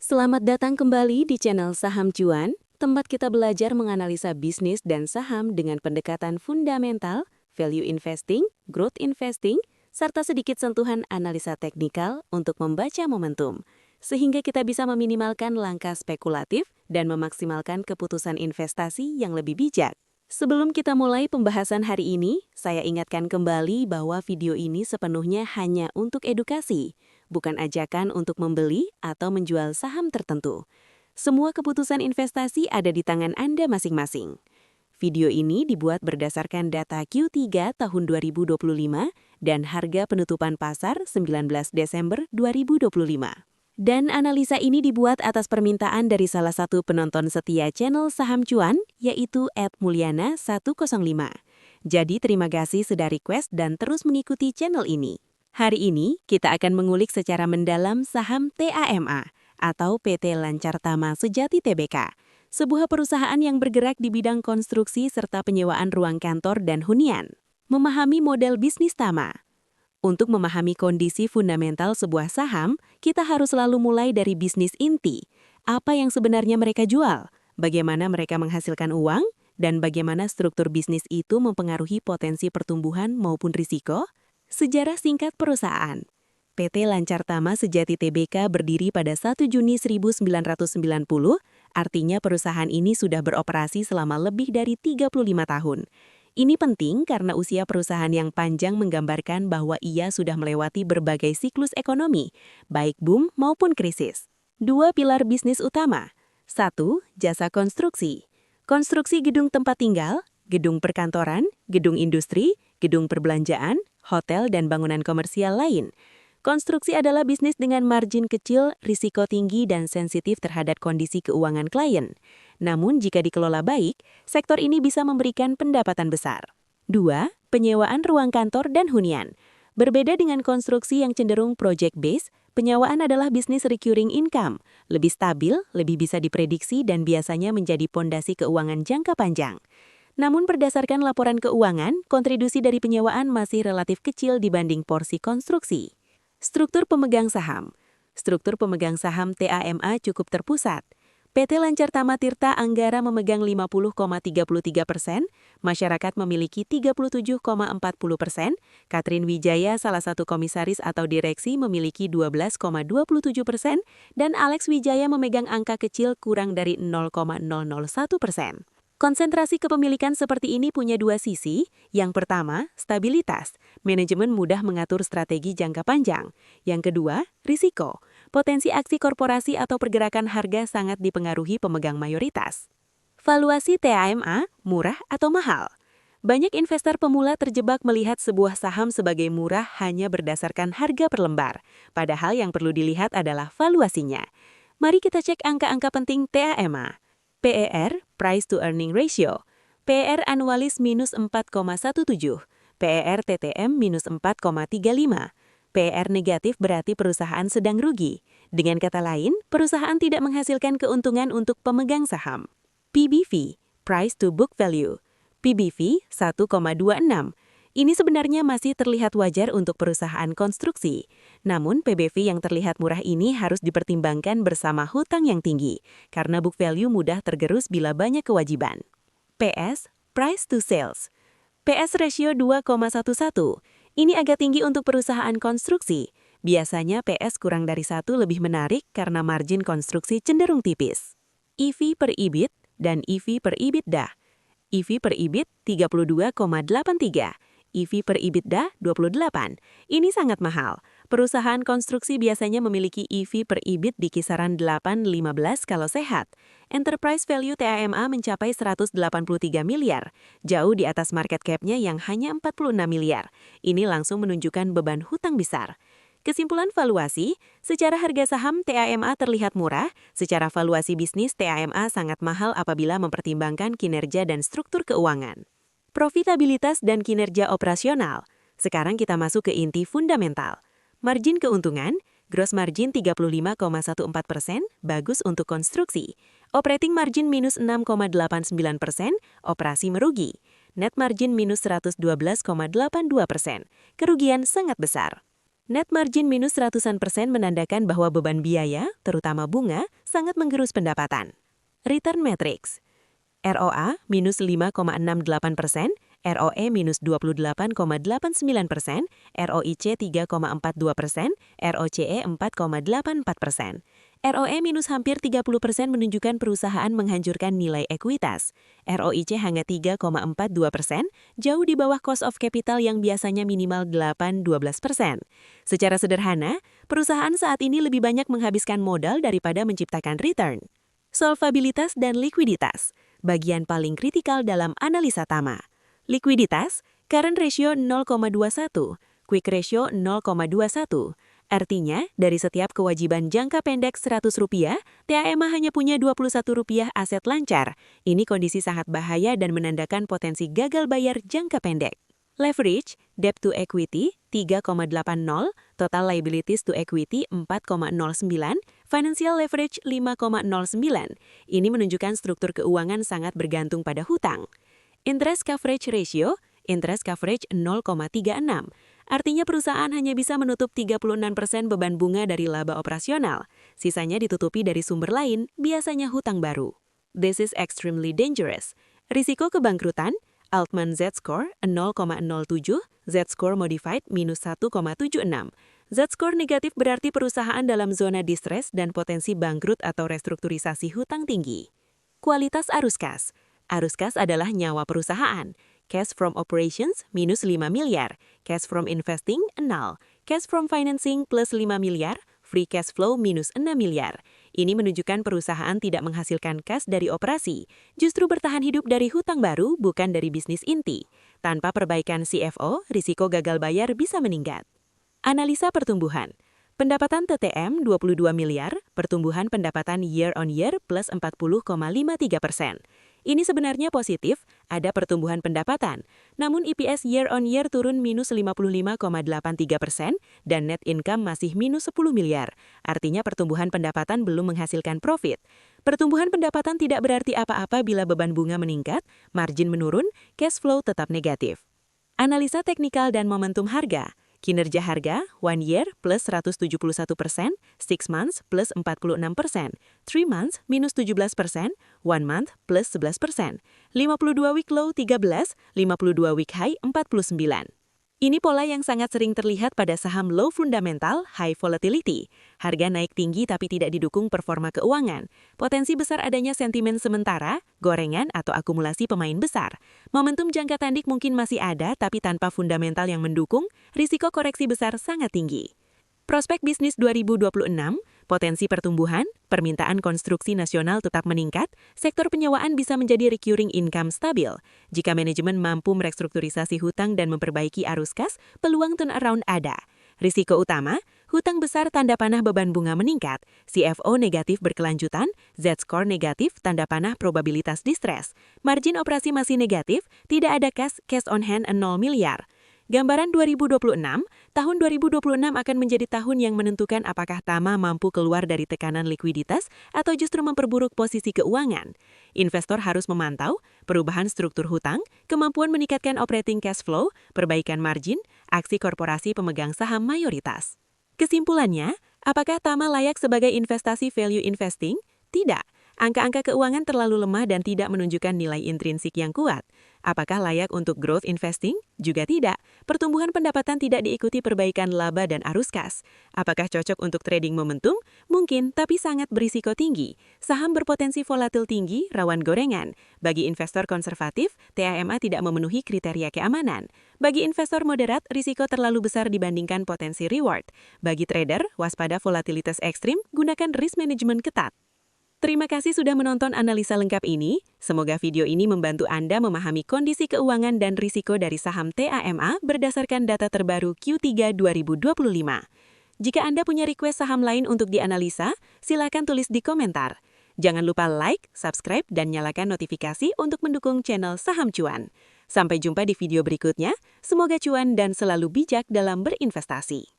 Selamat datang kembali di channel Saham Cuan, tempat kita belajar menganalisa bisnis dan saham dengan pendekatan fundamental, value investing, growth investing, serta sedikit sentuhan analisa teknikal untuk membaca momentum, sehingga kita bisa meminimalkan langkah spekulatif dan memaksimalkan keputusan investasi yang lebih bijak. Sebelum kita mulai pembahasan hari ini, saya ingatkan kembali bahwa video ini sepenuhnya hanya untuk edukasi, bukan ajakan untuk membeli atau menjual saham tertentu. Semua keputusan investasi ada di tangan Anda masing-masing. Video ini dibuat berdasarkan data Q3 tahun 2025 dan harga penutupan pasar 19 Desember 2025. Dan analisa ini dibuat atas permintaan dari salah satu penonton setia channel Saham Cuan, yaitu @mulyana105. Jadi terima kasih sudah request dan terus mengikuti channel ini. Hari ini, kita akan mengulik secara mendalam saham TAMA atau PT Lancar Tama Sejati Tbk, sebuah perusahaan yang bergerak di bidang konstruksi serta penyewaan ruang kantor dan hunian. Memahami model bisnis Tama. Untuk memahami kondisi fundamental sebuah saham, kita harus selalu mulai dari bisnis inti. Apa yang sebenarnya mereka jual, bagaimana mereka menghasilkan uang, dan bagaimana struktur bisnis itu mempengaruhi potensi pertumbuhan maupun risiko. Sejarah singkat perusahaan. PT Lancar Tama Sejati Tbk berdiri pada 1 Juni 1990, artinya perusahaan ini sudah beroperasi selama lebih dari 35 tahun. Ini penting karena usia perusahaan yang panjang menggambarkan bahwa ia sudah melewati berbagai siklus ekonomi, baik boom maupun krisis. 2 pilar bisnis utama. 1. Jasa konstruksi. Konstruksi gedung tempat tinggal, gedung perkantoran, gedung industri, gedung perbelanjaan, hotel dan bangunan komersial lain. Konstruksi adalah bisnis dengan margin kecil, risiko tinggi, dan sensitif terhadap kondisi keuangan klien. Namun jika dikelola baik, sektor ini bisa memberikan pendapatan besar. 2. Penyewaan ruang kantor dan hunian. Berbeda dengan konstruksi yang cenderung project-based, penyewaan adalah bisnis recurring income, lebih stabil, lebih bisa diprediksi, dan biasanya menjadi pondasi keuangan jangka panjang. Namun berdasarkan laporan keuangan, kontribusi dari penyewaan masih relatif kecil dibanding porsi konstruksi. Struktur pemegang saham. Struktur pemegang saham TAMA cukup terpusat. PT Lancar Tama Tirta Anggara memegang 50,33%, masyarakat memiliki 37,40%, Katrin Wijaya salah satu komisaris atau direksi memiliki 12,27%, dan Alex Wijaya memegang angka kecil kurang dari 0,001%. Konsentrasi kepemilikan seperti ini punya dua sisi. Yang pertama, stabilitas. Manajemen mudah mengatur strategi jangka panjang. Yang kedua, risiko. Potensi aksi korporasi atau pergerakan harga sangat dipengaruhi pemegang mayoritas. Valuasi TAMA, murah atau mahal? Banyak investor pemula terjebak melihat sebuah saham sebagai murah hanya berdasarkan harga per lembar. Padahal yang perlu dilihat adalah valuasinya. Mari kita cek angka-angka penting TAMA. PER, Price to Earning Ratio. PER anualis minus 4,17. PER TTM minus 4,35. PER negatif berarti perusahaan sedang rugi. Dengan kata lain, perusahaan tidak menghasilkan keuntungan untuk pemegang saham. PBV, Price to Book Value. PBV 1,26. Ini sebenarnya masih terlihat wajar untuk perusahaan konstruksi. Namun PBV yang terlihat murah ini harus dipertimbangkan bersama hutang yang tinggi, karena book value mudah tergerus bila banyak kewajiban. PS, Price to Sales. PS ratio 2,11. Ini agak tinggi untuk perusahaan konstruksi. Biasanya PS kurang dari 1 lebih menarik karena margin konstruksi cenderung tipis. EV per EBIT dan EV per EBITDA. EV per EBIT 32,83. EV per EBITDA 28. Ini sangat mahal. Perusahaan konstruksi biasanya memiliki EV per EBIT di kisaran 8-15 kalau sehat. Enterprise value TAMA mencapai 183 miliar, jauh di atas market cap-nya yang hanya 46 miliar. Ini langsung menunjukkan beban hutang besar. Kesimpulan valuasi, secara harga saham TAMA terlihat murah, secara valuasi bisnis TAMA sangat mahal apabila mempertimbangkan kinerja dan struktur keuangan. Profitabilitas dan kinerja operasional. Sekarang kita masuk ke inti fundamental. Margin keuntungan, gross margin 35,14%, bagus untuk konstruksi. Operating margin minus 6,89%, operasi merugi. Net margin minus 112,82%, kerugian sangat besar. Net margin minus ratusan persen menandakan bahwa beban biaya, terutama bunga, sangat menggerus pendapatan. Return Matrix ROA minus 5,68%, ROE minus 28,89%, ROIC 3,42%, ROCE 4,84%. ROE minus hampir 30% menunjukkan perusahaan menghancurkan nilai ekuitas. ROIC hanya 3,42%, jauh di bawah cost of capital yang biasanya minimal 8-12%. Secara sederhana, perusahaan saat ini lebih banyak menghabiskan modal daripada menciptakan return. Solvabilitas dan likuiditas, bagian paling kritikal dalam analisa Tama. Likuiditas, current ratio 0,21, quick ratio 0,21. Artinya, dari setiap kewajiban jangka pendek Rp100, TAMA hanya punya Rp21 aset lancar. Ini kondisi sangat bahaya dan menandakan potensi gagal bayar jangka pendek. Leverage, debt to equity 3,80, total liabilities to equity 4,09, financial leverage 5,09. Ini menunjukkan struktur keuangan sangat bergantung pada hutang. Interest coverage ratio, interest coverage 0,36. Artinya perusahaan hanya bisa menutup 36% beban bunga dari laba operasional. Sisanya ditutupi dari sumber lain, biasanya hutang baru. This is extremely dangerous. Risiko kebangkrutan, Altman Z-score 0,07, Z-score modified minus 1,76. Z-score negatif berarti perusahaan dalam zona distress dan potensi bangkrut atau restrukturisasi hutang tinggi. Kualitas arus kas. Arus kas adalah nyawa perusahaan. Cash from operations minus 5 miliar, cash from investing 0, cash from financing plus 5 miliar, free cash flow minus 6 miliar. Ini menunjukkan perusahaan tidak menghasilkan kas dari operasi, justru bertahan hidup dari hutang baru bukan dari bisnis inti. Tanpa perbaikan CFO, risiko gagal bayar bisa meningkat. Analisa pertumbuhan. Pendapatan TTM 22 miliar, pertumbuhan pendapatan year on year plus 40,53%. Ini sebenarnya positif, ada pertumbuhan pendapatan, namun EPS year on year turun minus 55,83% dan net income masih minus 10 miliar. Artinya pertumbuhan pendapatan belum menghasilkan profit. Pertumbuhan pendapatan tidak berarti apa-apa bila beban bunga meningkat, margin menurun, cash flow tetap negatif. Analisa teknikal dan momentum harga. Kinerja harga, 1 year plus 171%, 6 months plus 46%, 3 months minus 17%, 1 month plus 11%, 52 week low 13, 52 week high 49. Ini pola yang sangat sering terlihat pada saham low fundamental, high volatility. Harga naik tinggi tapi tidak didukung performa keuangan. Potensi besar adanya sentimen sementara, gorengan atau akumulasi pemain besar. Momentum jangka pendek mungkin masih ada tapi tanpa fundamental yang mendukung, risiko koreksi besar sangat tinggi. Prospek bisnis 2026, potensi pertumbuhan, permintaan konstruksi nasional tetap meningkat, sektor penyewaan bisa menjadi recurring income stabil. Jika manajemen mampu merestrukturisasi hutang dan memperbaiki arus kas, peluang turnaround ada. Risiko utama, hutang besar tanda panah beban bunga meningkat, CFO negatif berkelanjutan, Z-score negatif tanda panah probabilitas distress, margin operasi masih negatif, tidak ada cash on hand 0 miliar. Gambaran 2026, tahun 2026 akan menjadi tahun yang menentukan apakah Tama mampu keluar dari tekanan likuiditas atau justru memperburuk posisi keuangan. Investor harus memantau perubahan struktur hutang, kemampuan meningkatkan operating cash flow, perbaikan margin, aksi korporasi pemegang saham mayoritas. Kesimpulannya, apakah Tama layak sebagai investasi value investing? Tidak. Angka-angka keuangan terlalu lemah dan tidak menunjukkan nilai intrinsik yang kuat. Apakah layak untuk growth investing? Juga tidak. Pertumbuhan pendapatan tidak diikuti perbaikan laba dan arus kas. Apakah cocok untuk trading momentum? Mungkin, tapi sangat berisiko tinggi. Saham berpotensi volatil tinggi, rawan gorengan. Bagi investor konservatif, TAMA tidak memenuhi kriteria keamanan. Bagi investor moderat, risiko terlalu besar dibandingkan potensi reward. Bagi trader, waspada volatilitas ekstrim, gunakan risk management ketat. Terima kasih sudah menonton analisa lengkap ini. Semoga video ini membantu Anda memahami kondisi keuangan dan risiko dari saham TAMA berdasarkan data terbaru Q3 2025. Jika Anda punya request saham lain untuk dianalisa, silakan tulis di komentar. Jangan lupa like, subscribe, dan nyalakan notifikasi untuk mendukung channel Saham Cuan. Sampai jumpa di video berikutnya. Semoga cuan dan selalu bijak dalam berinvestasi.